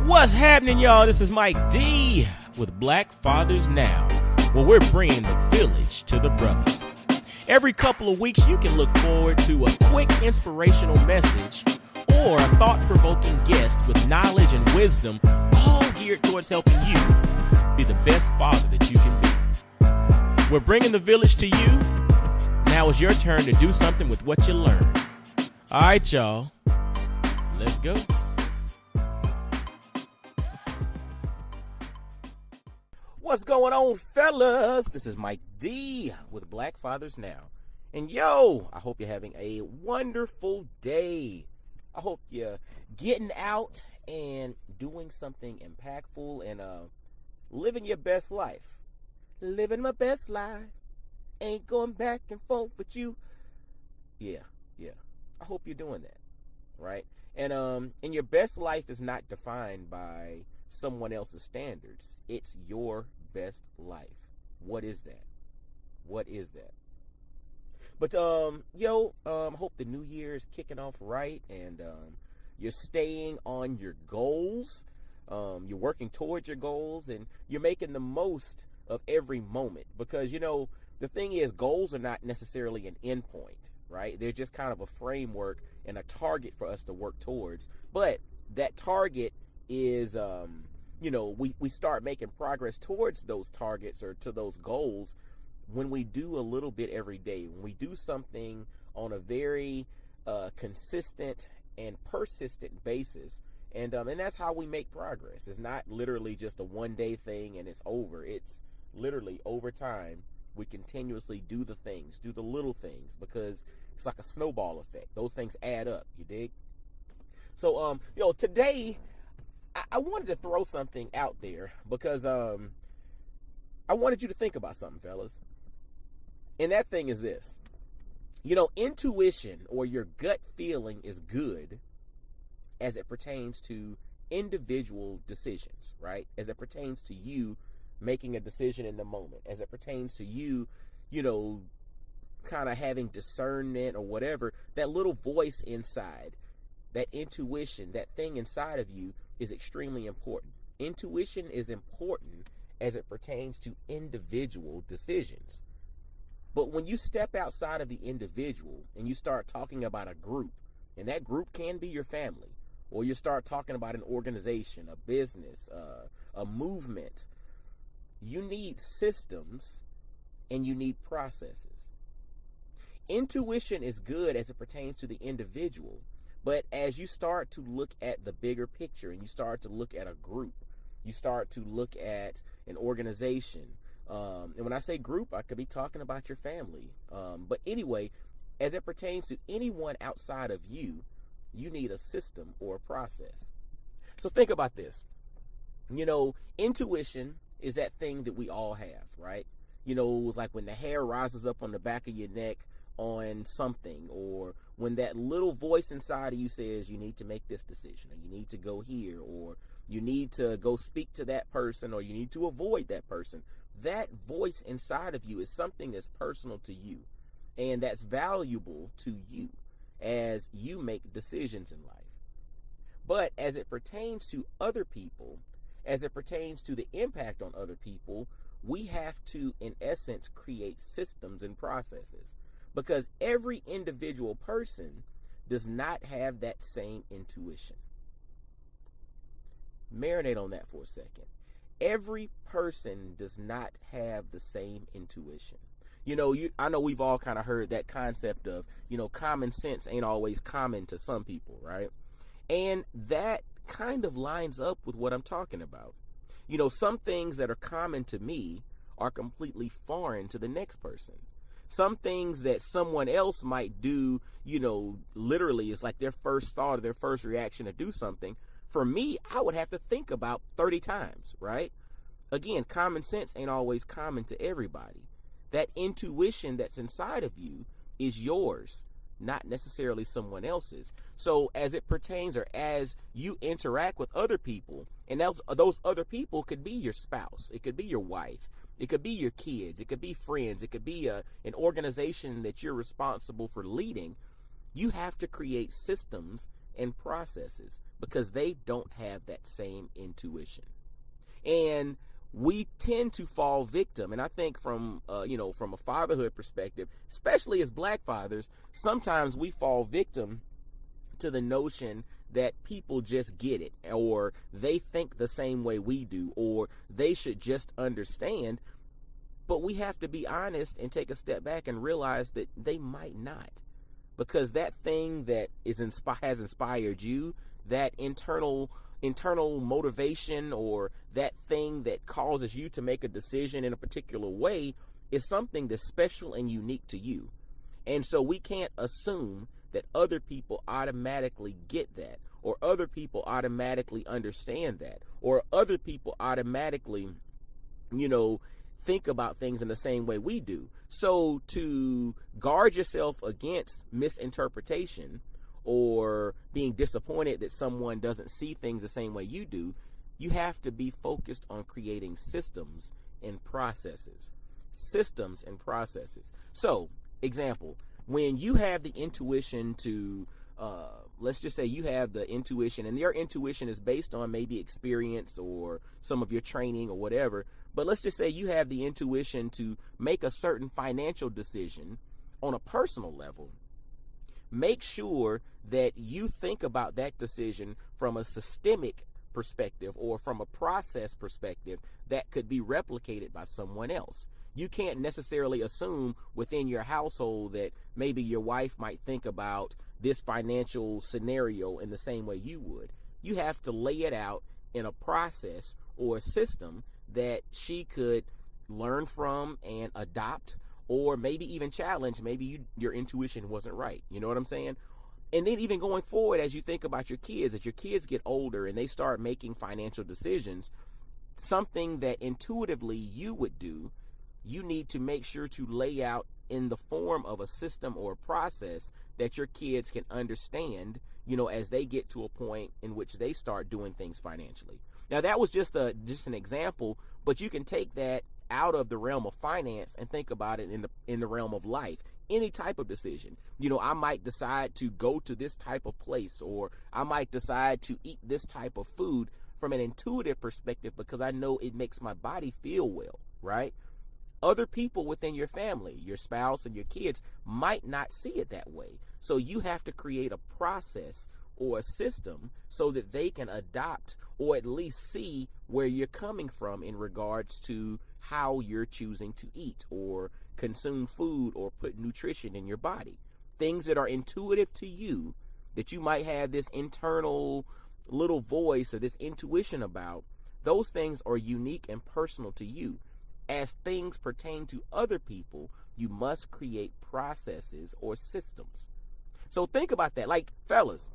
What's happening, y'all? This is Mike D with Black Fathers Now, where we're bringing the village to the brothers. Every couple of weeks, you can look forward to a quick inspirational message or a thought-provoking guest with knowledge and wisdom, all geared towards helping you be the best father that you can be. We're bringing the village to you. Now it's your turn to do something with what you learned. All right, y'all. Let's go. What's going on, fellas? This is Mike D with Black Fathers Now. And yo, I hope you're having a wonderful day. I hope you're getting out and doing something impactful and living your best life. Living my best life. Ain't going back and forth with you. Yeah. I hope you're doing that, right? And your best life is not defined by someone else's standards. It's your best life. What is that? But hope the new year is kicking off right, and you're staying on your goals. You're working towards your goals, and you're making the most of every moment, because the thing is, goals are not necessarily an endpoint, right? They're just kind of a framework and a target for us to work towards. But that target is we start making progress towards those targets or to those goals when we do a little bit every day, when we do something on a very consistent and persistent basis. And that's how we make progress. It's not literally just a one-day thing and it's over. It's literally over time. We continuously do the little things, because it's like a snowball effect. Those things add up, you dig? So, today I wanted to throw something out there because I wanted you to think about something, fellas. And that thing is this. Intuition or your gut feeling is good as it pertains to individual decisions, right? As it pertains to you making a decision in the moment, as it pertains to you, kind of having discernment or whatever, that little voice inside, that intuition, that thing inside of you is extremely important. Intuition is important as it pertains to individual decisions. But when you step outside of the individual and you start talking about a group, and that group can be your family, or you start talking about an organization, a business, a movement, you need systems and you need processes. Intuition is good as it pertains to the individual, but as you start to look at the bigger picture and you start to look at a group, you start to look at an organization, and when I say group, I could be talking about your family. But anyway, as it pertains to anyone outside of you, you need a system or a process. So think about this. Intuition is that thing that we all have, right? It's like when the hair rises up on the back of your neck on something, or when that little voice inside of you says you need to make this decision, or you need to go here, or you need to go speak to that person, or you need to avoid that person. That voice inside of you is something that's personal to you, and that's valuable to you as you make decisions in life. But as it pertains to other people, as it pertains to the impact on other people, we have to, in essence, create systems and processes, because every individual person does not have that same intuition. Marinate on that for a second. Every person does not have the same intuition. I know we've all kind of heard that concept of, common sense ain't always common to some people, right? And that kind of lines up with what I'm talking about. Some things that are common to me are completely foreign to the next person. Some things that someone else might do, literally is like their first thought or their first reaction to do something. For me, I would have to think about 30 times, right? Again, common sense ain't always common to everybody. That intuition that's inside of you is yours, not necessarily someone else's. So as it pertains, or as you interact with other people, and those other people could be your spouse, it could be your wife, it could be your kids, it could be friends, it could be an organization that you're responsible for leading. You have to create systems and processes because they don't have that same intuition. And we tend to fall victim. And I think from a fatherhood perspective, especially as black fathers, sometimes we fall victim to the notion that people just get it, or they think the same way we do, or they should just understand. But we have to be honest and take a step back and realize that they might not, because that thing that has inspired you, that internal motivation, or that thing that causes you to make a decision in a particular way, is something that's special and unique to you. And so we can't assume that other people automatically get that, or other people automatically understand that, or other people automatically, think about things in the same way we do. So to guard yourself against misinterpretation or being disappointed that someone doesn't see things the same way you do, you have to be focused on creating systems and processes. Systems and processes. So, example, when you have the intuition to, let's just say you have the intuition, and your intuition is based on maybe experience or some of your training or whatever, but let's just say you have the intuition to make a certain financial decision on a personal level. Make sure that you think about that decision from a systemic perspective or from a process perspective that could be replicated by someone else. You can't necessarily assume within your household that maybe your wife might think about this financial scenario in the same way you would. You have to lay it out in a process or a system that she could learn from and adopt, or maybe even challenge. Maybe your intuition wasn't right. You know what I'm saying? And then even going forward, as you think about your kids, as your kids get older and they start making financial decisions, something that intuitively you would do, you need to make sure to lay out in the form of a system or a process that your kids can understand, as they get to a point in which they start doing things financially. Now, that was just an example, but you can take that out of the realm of finance and think about it in the realm of life. Any type of decision. I might decide to go to this type of place, or I might decide to eat this type of food from an intuitive perspective because I know it makes my body feel well, right? Other people within your family, your spouse and your kids, might not see it that way. So you have to create a process or a system so that they can adopt or at least see where you're coming from in regards to how you're choosing to eat or consume food or put nutrition in your body. Things that are intuitive to you, that you might have this internal little voice or this intuition about, those things are unique and personal to you. As things pertain to other people, you must create processes or systems. So think about that. Like, fellas,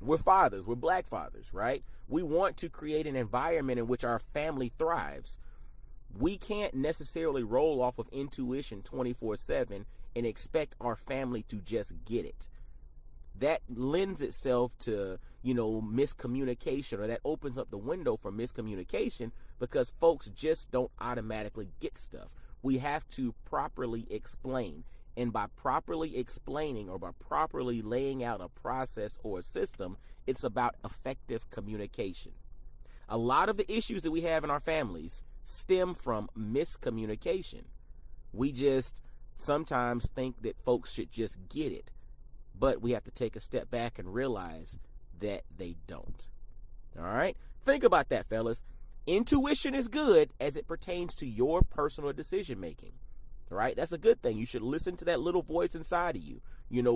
we're fathers, we're black fathers, right? We want to create an environment in which our family thrives. We can't necessarily roll off of intuition 24/7 and expect our family to just get it. That lends itself to, miscommunication, or that opens up the window for miscommunication because folks just don't automatically get stuff. We have to properly explain. And by properly explaining, or by properly laying out a process or a system, it's about effective communication. A lot of the issues that we have in our families stem from miscommunication. We just sometimes think that folks should just get it, but we have to take a step back and realize that they don't. All right? Think about that, fellas. Intuition is good as it pertains to your personal decision making. Right? That's a good thing. You should listen to that little voice inside of you.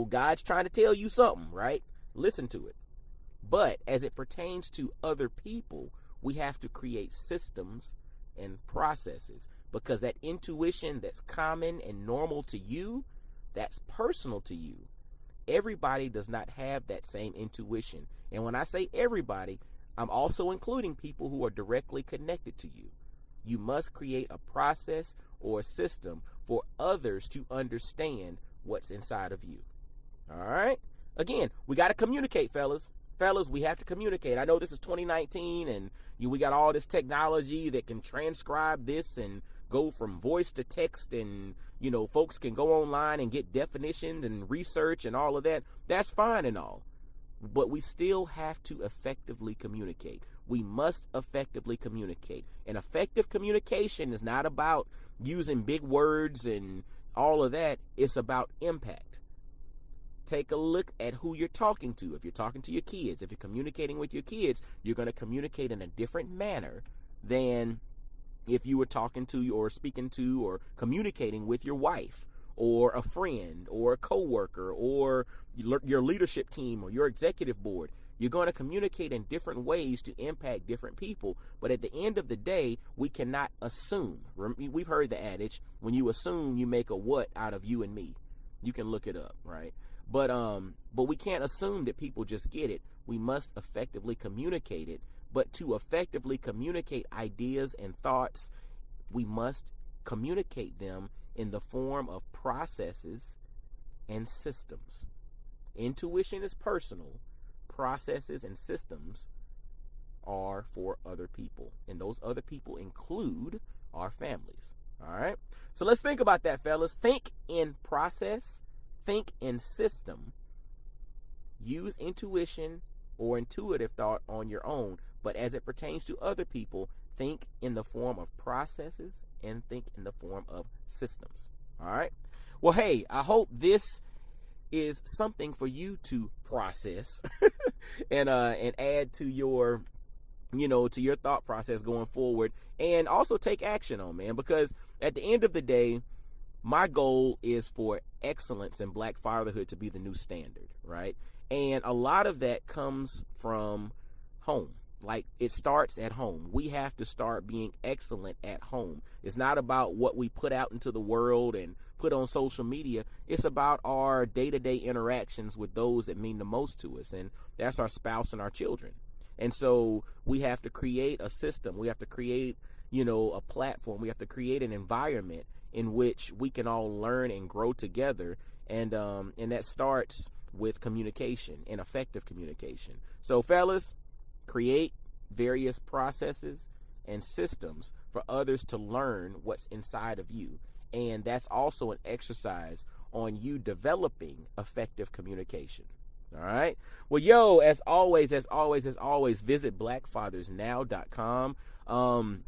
God's trying to tell you something, right? Listen to it. But as it pertains to other people, we have to create systems and processes, because that intuition that's common and normal to you, that's personal to you. Everybody does not have that same intuition. And when I say everybody, I'm also including people who are directly connected to you. You must create a process or a system for others to understand what's inside of you. All right? Again, we got to communicate, fellas. Fellas, we have to communicate. I know this is 2019 and we got all this technology that can transcribe this and go from voice to text, and, folks can go online and get definitions and research and all of that. That's fine and all. but we still have to effectively communicate. We must effectively communicate. And effective communication is not about using big words and all of that. It's about impact. Take a look at who you're talking to. If you're talking to your kids, if you're communicating with your kids, you're going to communicate in a different manner than if you were talking to or speaking to or communicating with your wife or a friend or a coworker or your leadership team or your executive board. You're going to communicate in different ways to impact different people. But at the end of the day, we cannot assume. We've heard the adage, when you assume, you make a what out of you and me. You can look it up, right? But we can't assume that people just get it. We must effectively communicate it. But to effectively communicate ideas and thoughts, we must communicate them in the form of processes and systems. Intuition is personal. Processes and systems are for other people. And those other people include our families. All right? So let's think about that, fellas. Think in process. Think in system. Use intuition or intuitive thought on your own. But as it pertains to other people, think in the form of processes and think in the form of systems. All right? Well, hey, I hope this is something for you to process and add to your, to your thought process going forward, and also take action on, man, because at the end of the day, my goal is for excellence in Black fatherhood to be the new standard, right? And a lot of that comes from home. Like, it starts at home. We have to start being excellent at home. It's not about what we put out into the world and put on social media. It's about our day-to-day interactions with those that mean the most to us, and that's our spouse and our children. And so we have to create a system. We have to create, a platform. We have to create an environment in which we can all learn and grow together, and that starts with communication and effective communication. So, fellas, create various processes and systems for others to learn what's inside of you. And that's also an exercise on you developing effective communication. All right. Well, yo, as always, visit blackfathersnow.com. And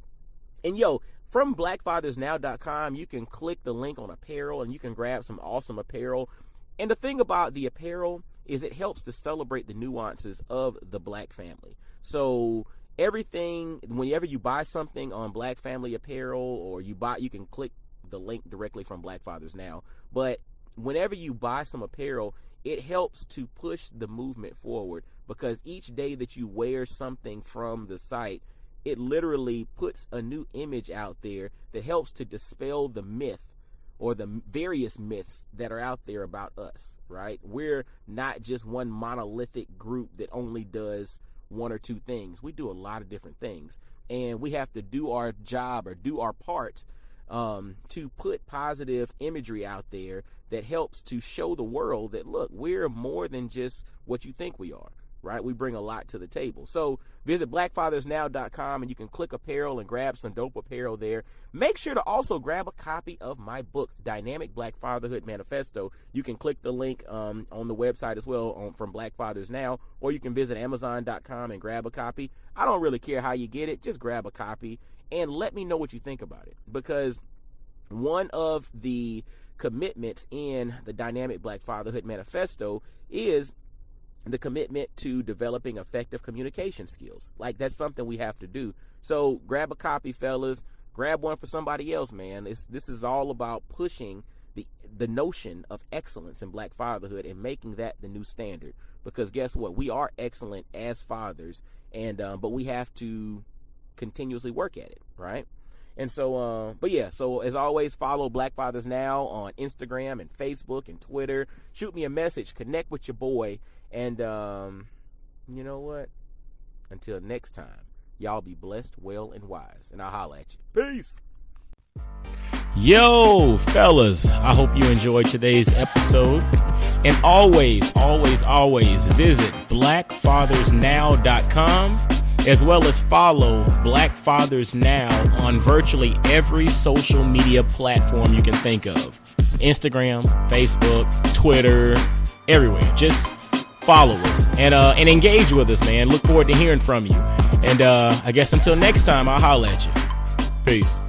yo, from blackfathersnow.com, you can click the link on apparel and you can grab some awesome apparel. And the thing about the apparel is it helps to celebrate the nuances of the Black family. So everything, whenever you buy something on Black Family Apparel, or you can click the link directly from Black Fathers Now. But whenever you buy some apparel, it helps to push the movement forward, because each day that you wear something from the site, it literally puts a new image out there that helps to dispel the myth or the various myths that are out there about us, right? We're not just one monolithic group that only does one or two things. We do a lot of different things, and we have to do our job or do our part to put positive imagery out there that helps to show the world that, look, we're more than just what you think we are, right? We bring a lot to the table. So visit blackfathersnow.com and you can click apparel and grab some dope apparel there. Make sure to also grab a copy of my book, Dynamic Black Fatherhood Manifesto. You can click the link on the website as well from Black Fathers Now, or you can visit amazon.com and grab a copy. I don't really care how you get it. Just grab a copy and let me know what you think about it, because one of the commitments in the Dynamic Black Fatherhood Manifesto is the commitment to developing effective communication skills. Like, that's something we have to do. So grab a copy, fellas. Grab one for somebody else, man. This is all about pushing the notion of excellence in Black fatherhood and making that the new standard. Because guess what? We are excellent as fathers, and but we have to continuously work at it, right? And so, so as always, follow Black Fathers Now on Instagram and Facebook and Twitter. Shoot me a message, connect with your boy, and you know what? Until next time, y'all be blessed, well, and wise, and I'll holla at you. Peace. Yo, fellas, I hope you enjoyed today's episode. And always visit blackfathersnow.com, as well as follow Black Fathers Now on virtually every social media platform you can think of. Instagram, Facebook, Twitter, everywhere. Just follow us and engage with us, man. Look forward to hearing from you. And I guess until next time, I'll holler at you. Peace.